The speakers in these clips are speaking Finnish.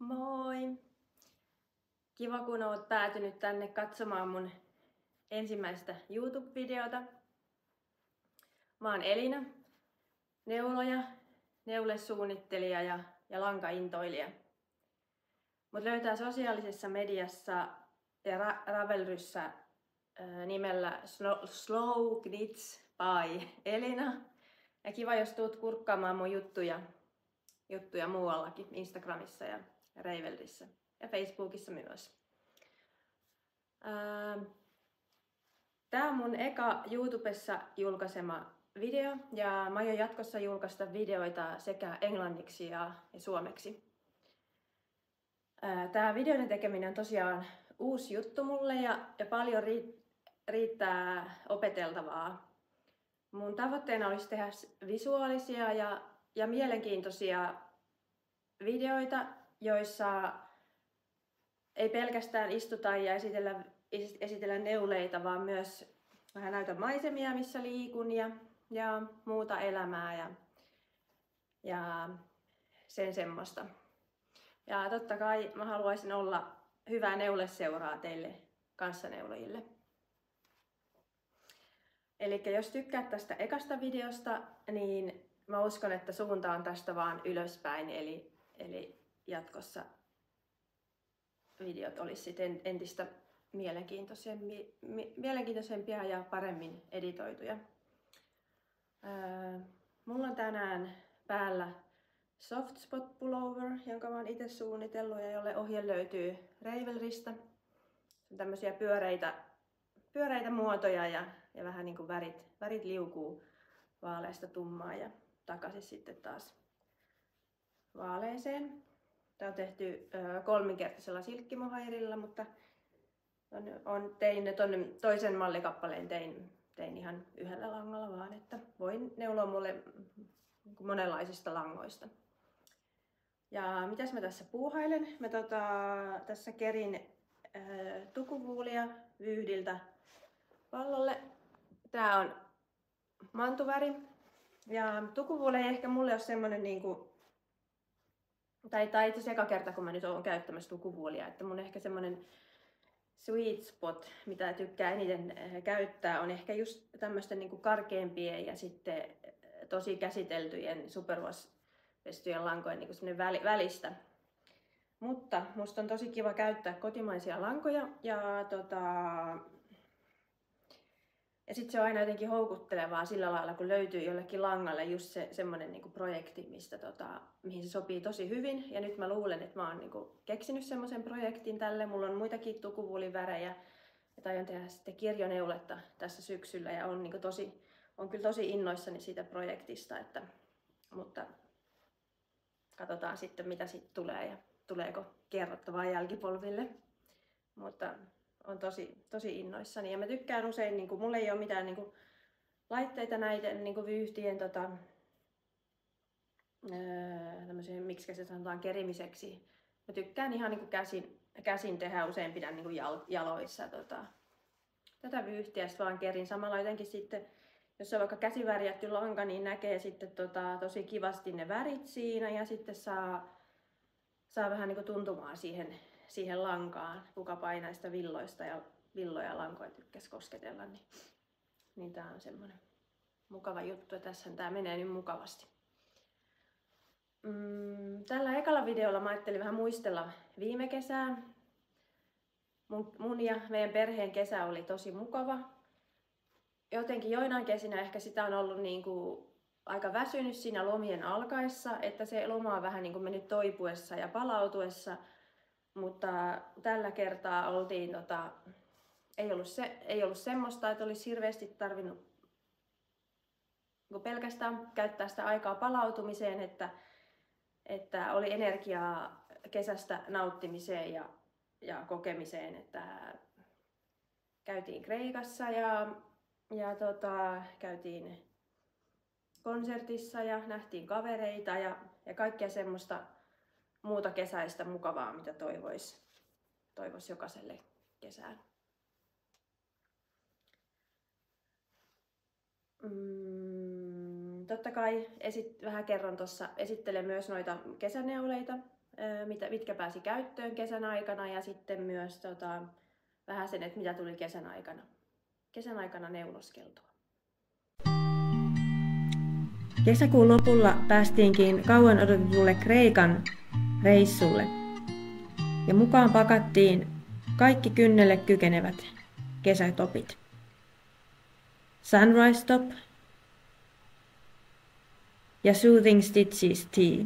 Moi! Kiva kun oot päätynyt tänne katsomaan mun ensimmäistä YouTube-videota. Mä oon Elina, neuloja, neulesuunnittelija ja lankaintoilija. Mut löytää sosiaalisessa mediassa ja Ravelryssä nimellä Slow Knits by Elina. Ja kiva jos tuut kurkkaamaan mun juttuja muuallakin, Instagramissa ja Ravelryssä ja Facebookissa myös. Tää on mun eka YouTubessa julkaisema video ja mä aion jatkossa julkaista videoita sekä englanniksi ja suomeksi. Tää videoiden tekeminen on tosiaan uusi juttu mulle ja paljon riittää opeteltavaa. Mun tavoitteena olisi tehdä visuaalisia ja mielenkiintoisia videoita, joissa ei pelkästään istuta ja esitellä neuleita, vaan myös vähän näytä maisemia, missä liikun ja muuta elämää ja sen semmoista. Ja totta kai mä haluaisin olla hyvää neuleseuraa teille kanssaneulojille. Eli jos tykkäät tästä ekasta videosta, niin mä uskon, että suunta on tästä vaan ylöspäin, eli jatkossa videot olisi sitten entistä mielenkiintoisempia ja paremmin editoituja. Mulla on tänään päällä Soft Spot Pullover, jonka mä oon itse suunnitellut ja jolle ohje löytyy Ravelrystä. Se on tämmöisiä pyöreitä muotoja ja vähän niin kuin värit liukuu vaaleasta tummaan ja takaisin sitten taas vaaleeseen. Tämä on tehty kolminkertaisella silkkimohairilla, mutta tein toisen mallikappaleen tein ihan yhdellä langalla vaan, että voin neuloa mulle monenlaisista langoista. Ja mitäs mä tässä puuhailen? Mä tässä kerin tukuvuulia vyyhdiltä pallolle. Tää on mantuväri. Ja tukuvuuli ei ehkä mulle ole semmonen niinku tai itse asiassa eka kerta, kun mä nyt oon käyttämässä tukuvuolia, että mun ehkä semmonen sweet spot, mitä tykkää eniten käyttää, on ehkä just tämmöisten niinku karkeampien ja sitten tosi käsiteltyjen superwash-vestyjen lankojen niinku semmonen välistä. Mutta musta on tosi kiva käyttää kotimaisia lankoja ja sitten se on aina jotenkin houkuttelevaa sillä lailla, kun löytyy jollekin langalle just semmoinen niinku projekti, mihin se sopii tosi hyvin. Ja nyt mä luulen, että mä oon niinku keksinyt semmoisen projektin tälle. Mulla on muitakin tukuvuulivärejä ja aion tehdä sitten kirjoneuletta tässä syksyllä ja on kyllä tosi innoissani siitä projektista. Mutta katsotaan sitten mitä siitä tulee ja tuleeko kerrottavaa jälkipolville. Mutta on tosi innoissani ja mä tykkään usein, niinku, mulla ei ole mitään niinku, laitteita näiden niinku, vyyhtien tämmöisen, miksi se sanotaan, kerimiseksi. Mä tykkään ihan niinku, käsin tehdä, usein pidän niinku, jaloissa tätä vyyhtiä, sit vaan kerin samalla jotenkin sitten, jos on vaikka käsivärjätty lanka, niin näkee sitten tosi kivasti ne värit siinä ja sitten saa vähän niinku, tuntumaan siihen lankaan, kuka painaa sitä villoja ja lankoja tykkäs kosketella, niin tää on semmonen mukava juttu ja tässä tää menee nyt mukavasti. Tällä ekalla videolla mä ajattelin vähän muistella viime kesää. Mun ja meidän perheen kesä oli tosi mukava. Jotenkin joinain kesinä ehkä sitä on ollut niinku aika väsynyt siinä lomien alkaessa, että se loma on vähän niinku mennyt toipuessa ja palautuessa. Mutta tällä kertaa oltiin, ei ollut semmoista, että olisi hirveästi tarvinnut pelkästään käyttää sitä aikaa palautumiseen, että oli energiaa kesästä nauttimiseen ja kokemiseen. Että käytiin Kreikassa ja käytiin konsertissa ja nähtiin kavereita ja kaikkea semmoista muuta kesäistä mukavaa, mitä toivois jokaiselle kesään. Totta kai vähän kerron tuossa, esittelen myös noita kesäneuleita, mitkä pääsi käyttöön kesän aikana ja sitten myös vähän sen, että mitä tuli kesän aikana neuloskeltua. Kesäkuun lopulla päästiinkin kauan odotetulle Kreikan reissulle ja mukaan pakattiin kaikki kynnelle kykenevät kesätopit. Sunrise Top ja Soothing Stitches Tea.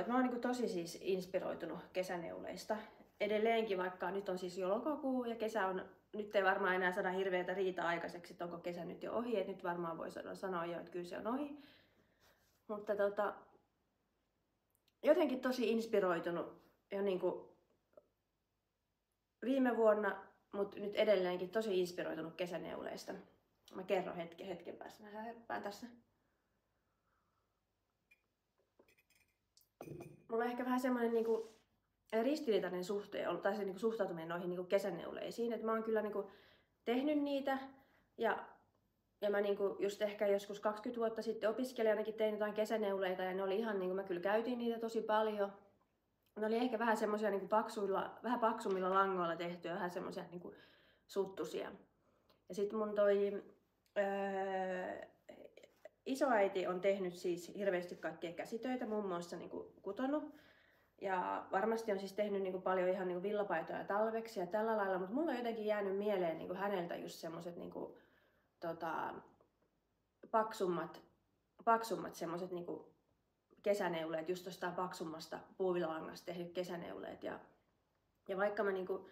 Mä oon tosi siis inspiroitunut kesäneuleista. Edelleenkin, vaikka nyt on siis jo lokakuu ja kesä on, nyt ei varmaan enää saada hirveätä riitaa aikaiseksi, että onko kesä nyt jo ohi, että nyt varmaan voi sanoa jo, että kyllä se on ohi. Mutta jotenkin tosi inspiroitunut jo niinku viime vuonna, mutta nyt edelleenkin tosi inspiroitunut kesäneuleista. Mä kerron hetken päästä. Mä härppään tässä. Mulla on ehkä vähän semmoinen niinku ristiriitainen suhtautuminen noihin niinku kesäneuleisiin. Et mä oon kyllä niinku tehnyt niitä ja mä niinku just ehkä joskus 20 vuotta sitten opiskelijanakin tein jotain kesäneuleita ja ne oli ihan niinku, mä kyllä käytin niitä tosi paljon. Ne oli ehkä vähän semmosia niinku vähän paksummilla langoilla tehtyä, vähän semmosia niinku suttusia. Ja sit mun isoäiti on tehnyt siis hirveästi kaikkia käsitöitä, muun muassa niinku kutonut. Ja varmasti on siis tehnyt niinku paljon ihan niinku villapaitoja talveksi ja tällä lailla, mutta mulla on jotenkin jäänyt mieleen niinku häneltä just semmoset niinku, paksummat semmoset niinku kesäneuleet, just tostaan paksummasta puuvillalangasta tehdyt kesäneuleet. Ja vaikka mä niinku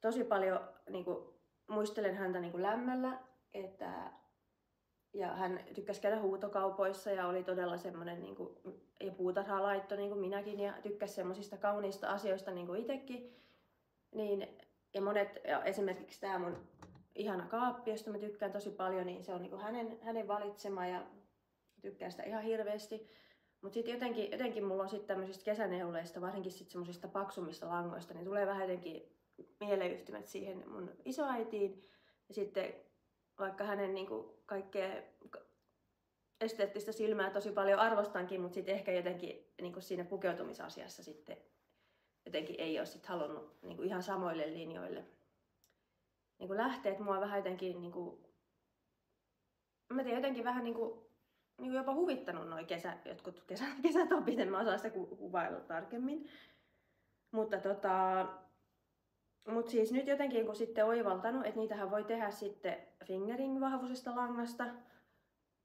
tosi paljon niinku muistelen häntä niinku lämmöllä, ja hän tykkäsi käydä huutokaupoissa ja oli todella semmoinen niinku, ja puutarhalaitto niin kuin minäkin ja tykkäsi semmoisista kauniista asioista niin kuin itsekin. Ja esimerkiksi tämä mun ihana kaappi, josta mä tykkään tosi paljon, niin se on niin kuin hänen valitsema ja tykkään sitä ihan hirveästi. Mutta sitten jotenkin mulla on sitten tämmöisistä kesäneuleista, varsinkin sitten semmoisista paksummista langoista, niin tulee vähän jotenkin mieleyhtymät siihen mun isoäitiin. Ja sitten vaikka hänen niinku kaikkea esteettistä silmää tosi paljon arvostankin, mutta sitten ehkä jotenkin niinku siinä pukeutumisasiassa sitten jotenkin ei ole sit halunnut niinku ihan samoille linjoille niinku lähteä. Et mua vähän jotenkin niinku, mä tiedän, jotenkin vähän niinku jopa huvittanut noi jotkut kesätopit, en mä osaa sitä kuvailla tarkemmin. Mutta siis nyt jotenkin kun sitten oivaltanut, että niitähän voi tehdä sitten fingering-vahvuisesta langasta,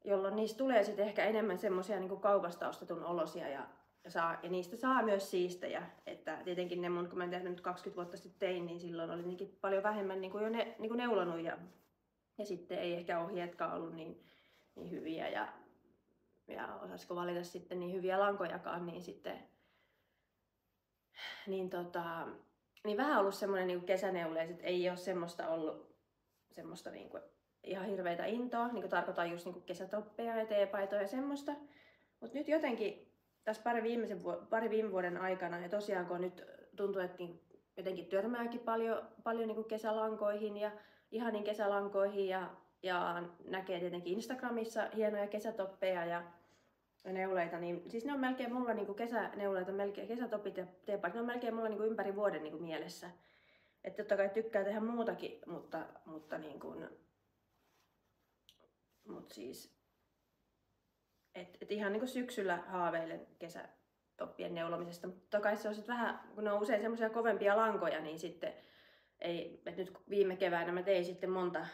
jolloin niistä tulee sitten ehkä enemmän semmosia niinku kaupasta ostetun olosia ja niistä saa myös siistejä. Että tietenkin ne kun mä tehnyt nyt 20 vuotta sitten tein, niin silloin oli niinkin paljon vähemmän niinku jo niinku neulonut ja sitten ei ehkä ohjeetkaan ollut niin hyviä ja osaisiko valita sitten niin hyviä lankojakaan, niin sitten niin vähän ollut semmoinen niinku kesäneuleis, että ei ole semmoista ollut semmoista niinku ihan hirveitä intoa, niinku tarkoitan just niinku kesätoppeja ja teepaitoja ja semmoista. Mut nyt jotenkin tässä pari viime vuoden aikana ja tosiaan kun nyt tuntuu, että jotenkin törmääkin paljon niinku kesälankoihin ja ihaniin kesälankoihin ja näkee tietenkin Instagramissa hienoja kesätoppeja ja neuleita, niin siis ne on melkein mulla niinku kesäneuleita, kesätopit ja teepaidat, ne on melkein mulla niinku ympäri vuoden niinku mielessä. Että totta kai tykkää tehdä muutakin, mutta siis et ihan niinku syksyllä haaveilen kesätoppien neulomisesta, mutta totta kai se on sit vähän, kun ne on usein semmoisia kovempia lankoja, niin sitten ei, että nyt viime keväänä mä tein sitten monta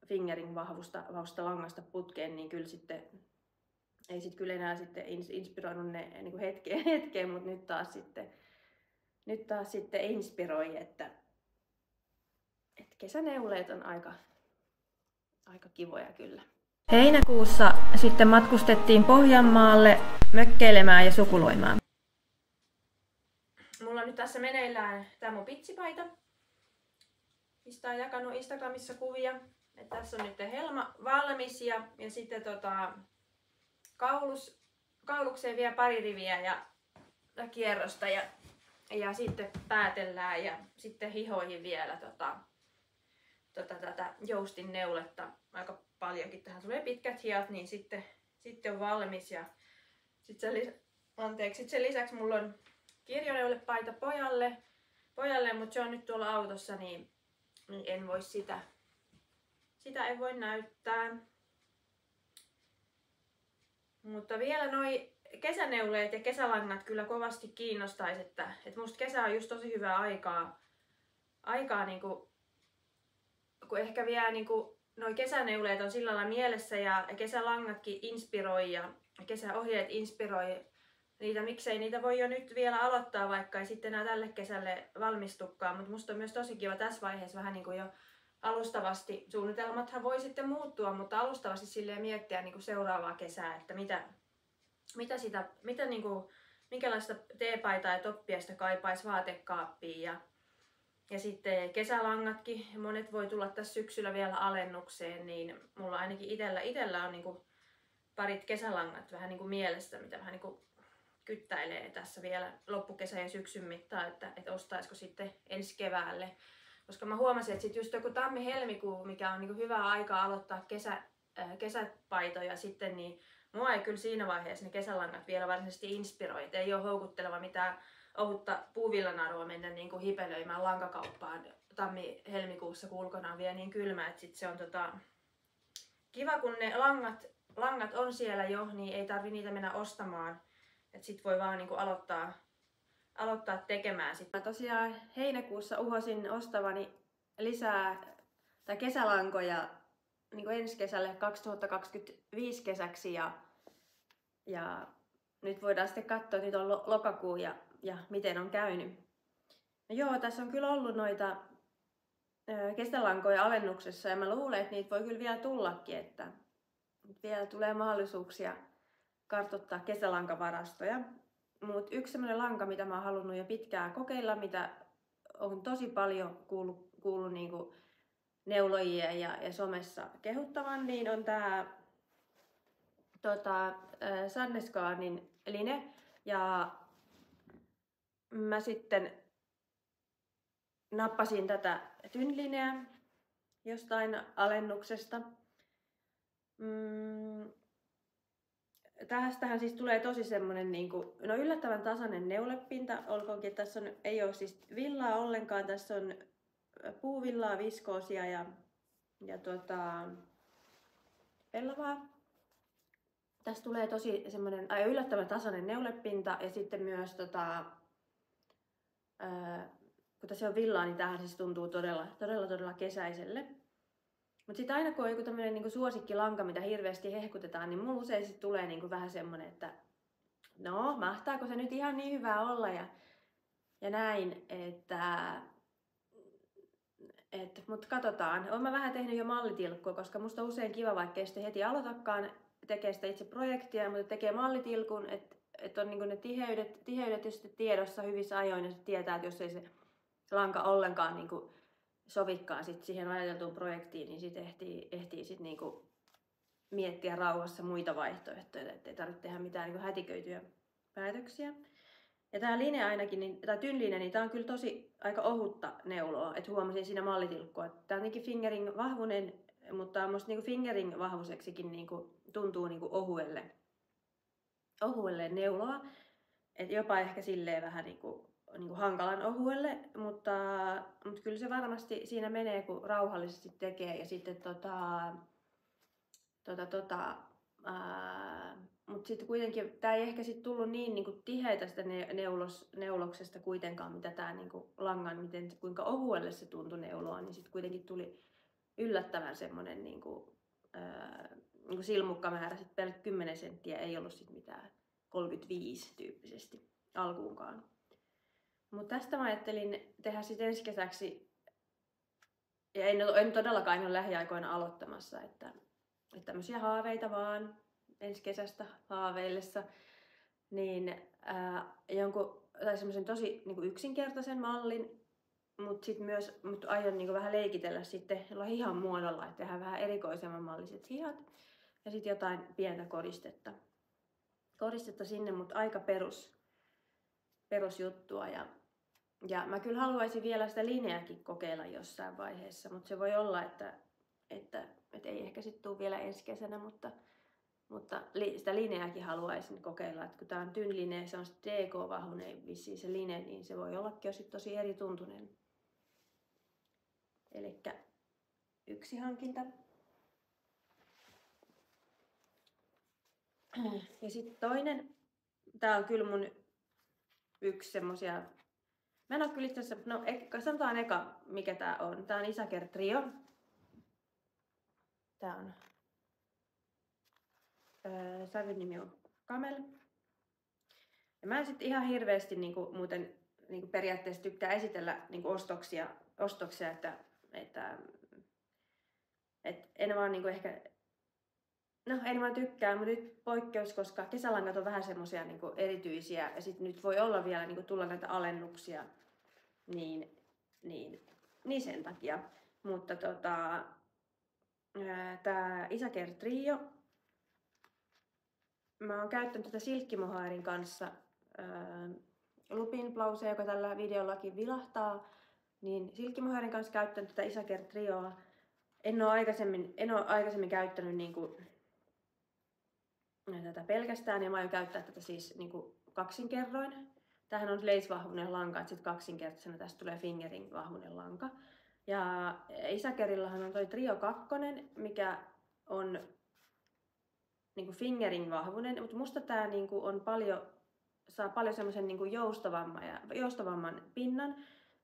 fingering vahvusta langasta putkeen, niin kyllä sitten ei sit kyllä enää sitten inspiroinut ne niin kuin hetkeen, mutta nyt taas sitten inspiroi, että kesäneuleet on aika kivoja kyllä. Heinäkuussa sitten matkustettiin Pohjanmaalle mökkeilemään ja sukuloimaan. Mulla on nyt tässä meneillään tää mun pitsipaita, mistä on jakanut Instagramissa kuvia. Et tässä on nyt helma valmis ja sitten kaulukseen vielä pari riviä ja kierrosta ja sitten päätellään ja sitten hihoihin vielä tätä joustin neuletta aika paljonkin. Tähän tulee pitkät hiot, niin sitten sitten on valmis. Ja sit sen lisäksi mulla on kirjoneulepaita pojalle, mutta se on nyt tuolla autossa, niin en voi sitä en voi näyttää. Mutta vielä noi kesäneuleet ja kesälangat kyllä kovasti kiinnostais, että musta kesä on just tosi hyvää aikaa niinku, kun ehkä vielä niinku noi kesäneuleet on sillä lailla mielessä ja kesälangatkin inspiroi ja kesäohjeet inspiroi niitä, miksei niitä voi jo nyt vielä aloittaa, vaikka ei sitten enää tälle kesälle valmistukaan, mutta musta on myös tosi kiva tässä vaiheessa vähän niin kuin jo alustavasti, suunnitelmathan voi sitten muuttua, mutta alustavasti silleen miettiä niin kuin seuraavaa kesää, että minkälaista teepaitaa ja toppia sitä kaipaisi vaatekaappiin ja sitten kesälangatkin, monet voi tulla tässä syksyllä vielä alennukseen, niin mulla ainakin itellä on niin kuin parit kesälangat vähän niin kuin mielessä, mitä vähän niin kuin kyttäilee tässä vielä loppukesän ja syksyn mittaan, että ostaisiko sitten ensi keväälle. Koska mä huomasin, että sitten just joku tammi-helmikuu, mikä on niin kuin hyvä aika aloittaa kesäpaitoja sitten, niin mua ei kyllä siinä vaiheessa ne kesälangat vielä varsinaisesti inspiroi. Et ei ole houkutteleva mitään ohutta puuvillanaroa mennä niin kuin hipelöimään lankakauppaan tammi-helmikuussa, kun ulkona on vielä niin kylmä, että sit se on kiva, kun ne langat on siellä jo, niin ei tarvi niitä mennä ostamaan. Että sit voi vaan niinku aloittaa tekemään. Mä tosiaan heinäkuussa uhosin ostavani lisää kesälankoja niinku ensi kesälle 2025 kesäksi ja nyt voidaan sitten katsoa, että nyt on lokakuu ja miten on käynyt. No joo, tässä on kyllä ollut noita kesälankoja alennuksessa ja mä luulen, että niitä voi kyllä vielä tullakin, että vielä tulee mahdollisuuksia kartoittaa kesälankavarastoja. Mutta yksi sellainen lanka, mitä mä oon halunnut jo pitkään kokeilla, mitä on tosi paljon kuullut niinku neulojien ja somessa kehuttavan, niin on tää Sandnesgarnin line. Ja mä sitten nappasin tätä Tynnlineä jostain alennuksesta. Tästähän siis tulee tosi semmonen niinku, no yllättävän tasainen neulepinta, olkoonkin, että tässä ei ole siis villaa ollenkaan, tässä on puuvillaa, viskoosia ja pellavaa. Tässä tulee tosi semmonen yllättävän tasainen neulepinta ja sitten myös kun tässä on villaa, niin tämähän siis tuntuu todella kesäiselle. Mutta sitten aina kun on joku tämmöinen niinku suosikkilanka, mitä hirveästi hehkutetaan, niin mulla usein sit tulee niinku vähän semmonen, että no, mahtaako se nyt ihan niin hyvää olla ja näin, mutta katsotaan. Olen mä vähän tehnyt jo mallitilkkua, koska musta on usein kiva, vaikka ei sitten heti aloitakaan tekee sitä itse projektia, mutta tekee mallitilkun, että on niinku ne tiheydet jo sitten tiedossa hyvissä ajoin ja tietää, että jos ei se lanka ollenkaan niinku sovikaan sit siihen ajateltuun projektiin, niin sit ehtii sit niinku miettiä rauhassa muita vaihtoehtoja, ettei tarvitse tehdä mitään niinku hätiköityjä päätöksiä. Ja tää line ainakin, tää Tynnline, niin tää on kyllä tosi aika ohutta neuloa, että huomasin siinä mallitilkkua, että tää on jotenkin fingering vahvunen, mutta musta niinku fingering vahvuiseksikin niinku tuntuu niinku ohuelle neuloa, et jopa ehkä silleen vähän niinku hankalan ohuelle, mutta kyllä se varmasti siinä menee, kun rauhallisesti tekee ja sitten mutta sitten kuitenkin tää ei ehkä sit tullut niin niinku tiheä tästä neuloksesta kuitenkaan, mitä tää niinku langan, kuinka ohuelle se tuntui neuloa, niin sitten kuitenkin tuli yllättävän semmonen niinku silmukkamäärä, sit pelkkä 10 senttiä ei ollut sit mitään 35 tyyppisesti alkuunkaan. Mutta tästä mä ajattelin tehdä sitten ensi kesäksi, ja en todellakaan ole lähiaikoina aloittamassa, että tämmöisiä haaveita vaan ensi kesästä haaveillessa, niin tai semmoisen tosi niinku yksinkertaisen mallin, mutta sitten myös aion niinku vähän leikitellä sitten hihan muodolla, että tehdään vähän erikoisemman malliset hihat ja sitten jotain pientä koristetta sinne, mutta aika perusjuttua. Ja mä kyllä haluaisin vielä sitä lineäkin kokeilla jossain vaiheessa, mutta se voi olla, että ei ehkä sitten tule vielä ensi kesänä, mutta Mutta sitä lineäkin haluaisin kokeilla, että kun tää on tynline, se on DK-vahvuinen vissiin se line, niin se voi ollakin jo sit tosi eri tuntunen. Elikkä yksi hankinta. Ja sitten toinen, tää on kyllä mun yksi semmosia, mä en oo kyllä itse asiassa, no sanotaan eka mikä tää on. Tää on Isaker Trio. Tää on, sävyn nimi on Camel. Ja mä en sit ihan hirveästi niinku, muuten niinku periaatteessa tykkää esitellä niinku ostoksia, että en vaan niinku ehkä, no en vaan tykkää, mutta nyt poikkeus, koska kesälangat on vähän semmosia niinku erityisiä ja sit nyt voi olla vielä niinku tulla näitä alennuksia, niin sen takia. Mutta tää Isaker Trio, mä oon käyttänyt tätä silkkimohairin kanssa Lupin Blausea, joka tällä videollakin vilahtaa, niin silkkimohairin kanssa käyttänyt tätä Isaker Trioa. En oo aikaisemmin käyttänyt niinku tätä pelkästään, ja mä aion käyttää tätä siis niinku kaksinkerroin. Tämähän on lace-vahvuinen lanka, että sit kaksinkertaisena tästä tulee fingering-vahvuinen lanka. Ja Isakerillahan on toi Trio 2, mikä on niinku fingering-vahvuinen, mutta musta tää niinku on saa paljon semmoisen niinku joustavamman pinnan,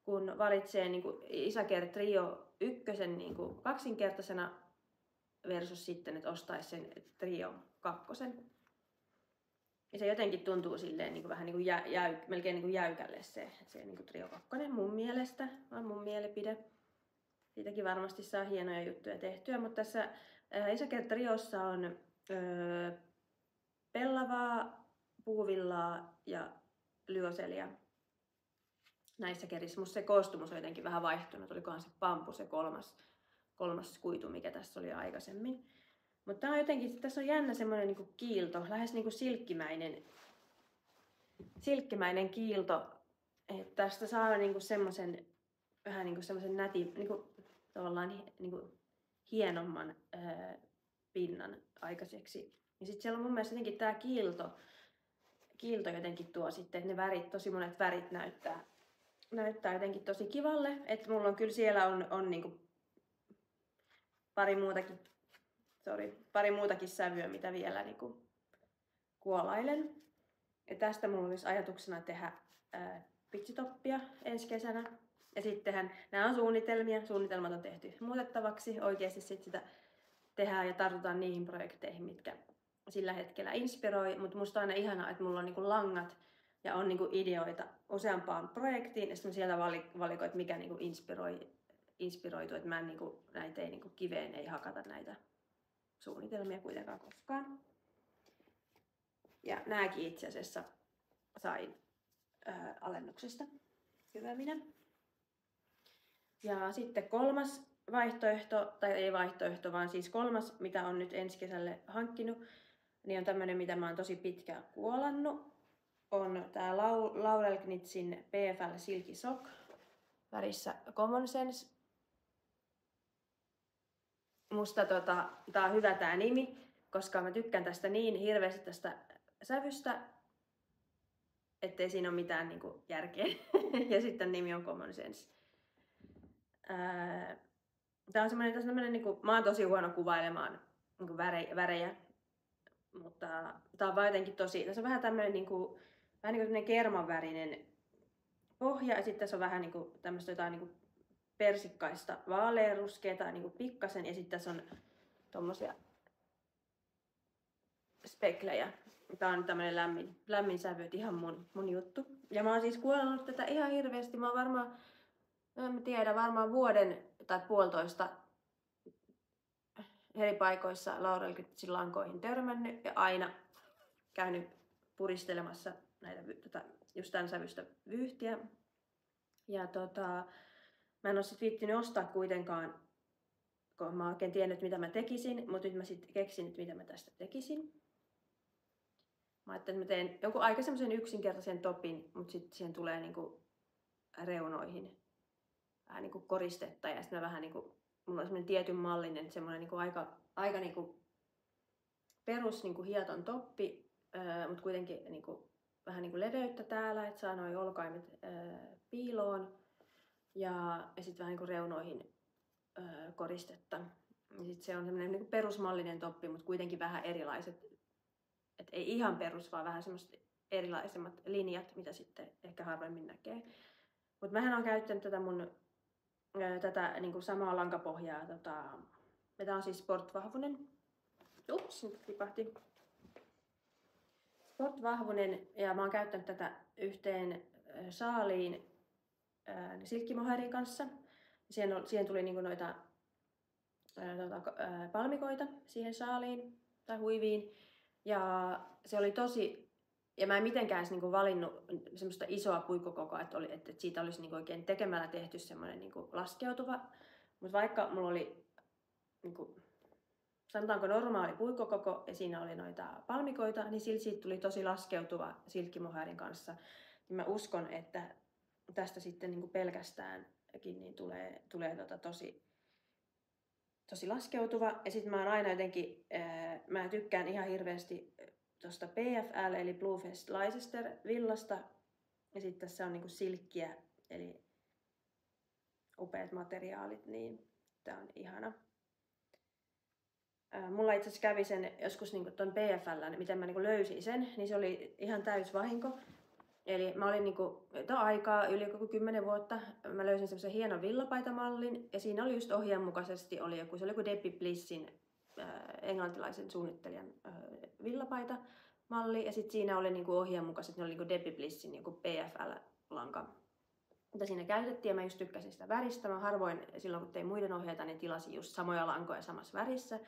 kun valitsee niinku Isaker Trio 1 niinku kaksinkertaisena versus sitten, että ostaisi sen Trio 2. Ja se jotenkin tuntuu silleen niinku vähän niinku melkein niinku jäykälle se niinku Trio 2 mun mielestä, on mun mielipide. Siitäkin varmasti saa hienoja juttuja tehtyä, mutta tässä Isaker Triossa on pellavaa, puuvillaa ja lyoselia näissä kerissä. Musta se koostumus on jotenkin vähän vaihtunut. Olikohan se pampu se kolmas kuitu, mikä tässä oli aikaisemmin. Mutta tää on jotenkin, tässä on jännä semmoinen niinku kiilto, lähes niinku silkkimäinen kiilto. Että tästä saa niinku semmoisen vähän niinku semmoisen nätin, niinku tavallaan niinku hienomman pinnan aikaiseksi. Ja sitten siellä on mun mielestä jotenkin tää kiilto jotenkin tuo sitten, että ne värit, tosi monet värit näyttää jotenkin tosi kivalle. Että mulla on kyllä siellä on niinku pari muutakin sävyä, mitä vielä niinku kuolailen. Ja tästä mulla olisi ajatuksena tehdä pitsitoppia ensi kesänä. Ja sittenhän nämä on suunnitelmia. Suunnitelmat on tehty muutettavaksi. Oikeasti sitä tehdään ja tartutaan niihin projekteihin, mitkä sillä hetkellä inspiroi. Mutta musta on aina ihanaa, että mulla on niinku langat ja on niinku ideoita useampaan projektiin. Ja sitten sieltä valikoit, mikä niinku inspiroitu. Että mä en näitä ei kiveen ei hakata näitä suunnitelmia kuitenkaan koskaan. Ja nääkin itse asiassa sain alennuksesta. Hyvä minä. Ja sitten kolmas vaihtoehto, tai ei vaihtoehto, vaan siis kolmas, mitä on nyt ensi kesälle hankkinut, niin on tämmönen, mitä mä oon tosi pitkään kuolannut. On tää Laurel Knitsin PFL Silky Sock värissä Common Sense. Musta tää on hyvä tää nimi, koska mä tykkään tästä niin hirveästi tästä sävystä, ettei siinä ole mitään niinku järkeä. Ja sitten nimi on Common Sense. Tää on semmoinen niinku, mä oon tosi huono kuvailemaan niinku värejä, mutta tää on vaan jotenkin tässä on vähän tämmönen niinku kermanvärinen pohja ja sitten tässä on vähän niinku tämmöistä jotain niinku persikkaista vaaleanruskeata niinku pikkasen ja sitten tässä on tommosia speklejä. Tää on tämmönen lämmin sävy, ihan mun juttu. Ja mä oon siis kuunnellut tätä ihan hirveästi. Mä oon varmaan vuoden tai puolitoista eri paikoissa Laurel Knitsin lankoihin törmännyt ja aina käynyt puristelemassa just tämän sävystä vyyhtiä. Ja mä en oo sit viittinyt ostaa kuitenkaan, kun mä oon oikein tiennyt mitä mä tekisin, mutta nyt mä sit keksin, että mitä mä tästä tekisin. Mä ajattelin, että mä teen jonkun aika semmoisen yksinkertaisen topin, mutta sitten siihen tulee niinku reunoihin vähän niinku koristetta ja sitten mä vähän niinku, mulla on semmoinen tietyn mallinen, semmoinen niinku aika niinku perus niin kuin hieton toppi, mutta kuitenkin niin kuin, vähän niin kuin leveyttä täällä, että saa noi olkaimet piiloon ja sitten vähän niin kuin reunoihin koristetta. Ja sit se on semmoinen niin kuin perusmallinen toppi, mutta kuitenkin vähän erilaiset, et ei ihan perus, vaan vähän semmoiset erilaisemmat linjat, mitä sitten ehkä harvemmin näkee. Mutta mähän olen käyttänyt tätä mun niin kuin samaa lankapohjaa. Tämä on siis sportvahvunen. Ups, nyt tipahti. Sportvahvunen, ja mä oon käyttänyt tätä yhteen saaliin silkkimohairin kanssa. Siihen tuli niinku noita palmikoita siihen saaliin tai huiviin. Ja se oli tosi, ja mä en mitenkään edes niinku valinnut semmoista isoa puikkokokoa, että siitä olisi niinku oikein tekemällä tehty semmoinen niinku laskeutuva. Mutta vaikka mulla oli niinku, sanotaanko normaali puikkokoko ja siinä oli noita palmikoita, niin siitä tuli tosi laskeutuva silkkimohairin kanssa. Ja mä uskon, että tästä sitten niinku pelkästäänkin niin tulee tosi laskeutuva. Ja sitten mä oon aina jotenkin, mä tykkään ihan hirveästi tuosta PFL eli Bluefest Leicester villasta. Ja sitten tässä on niinku silkkiä, eli upeat materiaalit, niin tää on ihana. Mulla itse asiassa kävi sen joskus niinku ton PFL, miten mä niinku löysin sen, niin se oli ihan täys vahinko. Eli mä olin niinku aikaa yli 10 vuotta, mä löysin semmoisen hienon villapaitamallin ja siinä oli just ohjeenmukaisesti se oli joku Debbie Blissin englantilaisen suunnittelijan villapaitamalli ja sitten siinä oli niinku ohjeenmukaiset, ne oli niinku Debbie Blissin joku PFL-lanka, mitä siinä käytettiin ja mä just tykkäsin sitä väristä. Mä harvoin silloin kun tein muiden ohjeita, niin tilasin just samoja lankoja samassa värissä.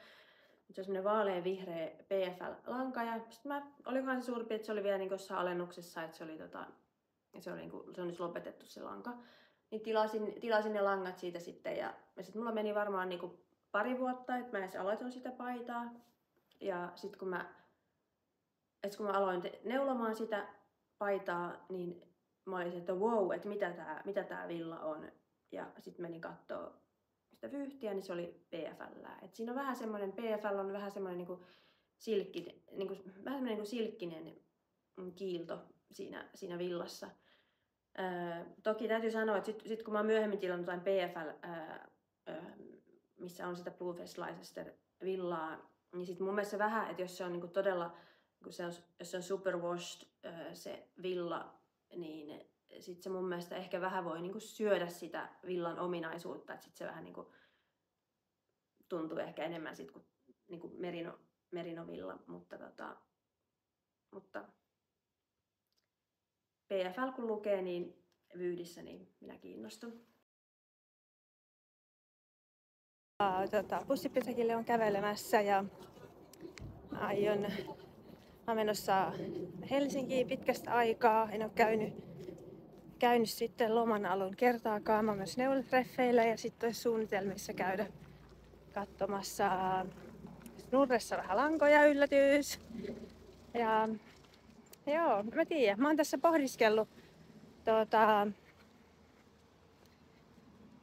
Se on semmoinen vaalean vihreä PFL-lanka ja sitten olikohan se suurin piirtein, että se oli vielä niin jossain alennuksessa, että se on nyt lopetettu se lanka. Niin tilasin ne langat siitä sitten ja sitten mulla meni varmaan niin pari vuotta, että mä edes aloitin sitä paitaa. Ja sitten kun mä aloin neulomaan sitä paitaa, niin mä olin se, että wow, että mitä tää villa on. Ja sitten menin kattoo sitä vyyhtiä, niin se oli PFL. Et siinä on vähän semmoinen, PFL on vähän semmoinen niinku silkkinen kiilto siinä villassa. Toki täytyy sanoa, että sit kun mä oon myöhemmin tilannut jotain PFL, missä on sitä Bluefest Leicester villaa, niin sit mun mielestä vähän, että jos se on niinku todella, jos se on superwashed se villa, niin sitten se mun mielestä ehkä vähän voi niinku syödä sitä villan ominaisuutta, että sitten se vähän niinku tuntuu ehkä enemmän sit kuin niinku merinovilla, mutta PFL kun lukee niin vyydissä, niin minä kiinnostun. Bussipysäkille on kävelemässä ja mä oon menossa Helsinkiin pitkästä aikaa. En ole käynyt sitten loman alun kertaakaan. Mä oon myös neuvotreffeillä ja sitten olisi suunnitelmissa käydä katsomassa Snurressa vähän lankoja, yllätys. Ja joo, mä tiedän. Mä oon tässä pohdiskellut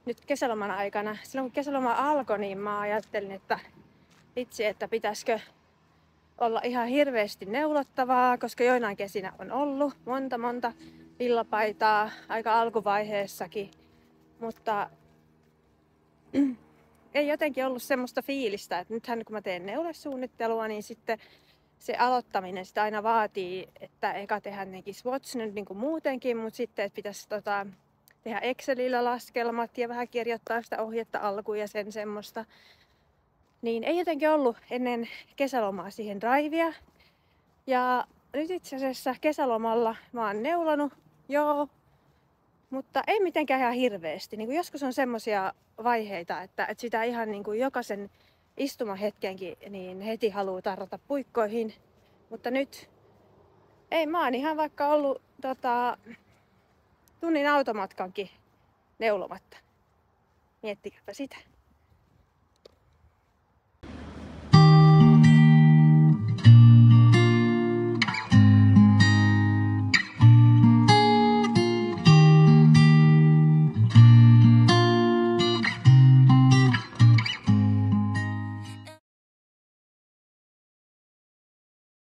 nyt kesäloman aikana. Silloin kun kesäloma alkoi, niin mä ajattelin, että vitsi, että pitäisikö olla ihan hirveästi neulottavaa, koska joinain kesinä on ollut monta villapaitaa aika alkuvaiheessakin, mutta ei jotenkin ollut semmoista fiilistä, että nythän kun mä teen neulesuunnittelua, niin sitten se aloittaminen sitä aina vaatii, että eka tehdään nekin swatch nyt niin kuin muutenkin, mutta sitten että pitäisi tehdä Excelillä laskelmat ja vähän kirjoittaa sitä ohjetta alkuun ja sen semmoista. Niin ei jotenkin ollut ennen kesälomaa siihen drivea. Ja nyt itse asiassa kesälomalla mä oon neulonut, joo, mutta ei mitenkään ihan hirveästi. Niin kuin joskus on semmosia vaiheita, että sitä ihan niin kuin jokaisen istumahetkenkin niin heti haluaa tarrata puikkoihin. Mutta nyt ei, mä oon ihan vaikka ollut tunnin automatkankin neulomatta. Miettikääpä sitä.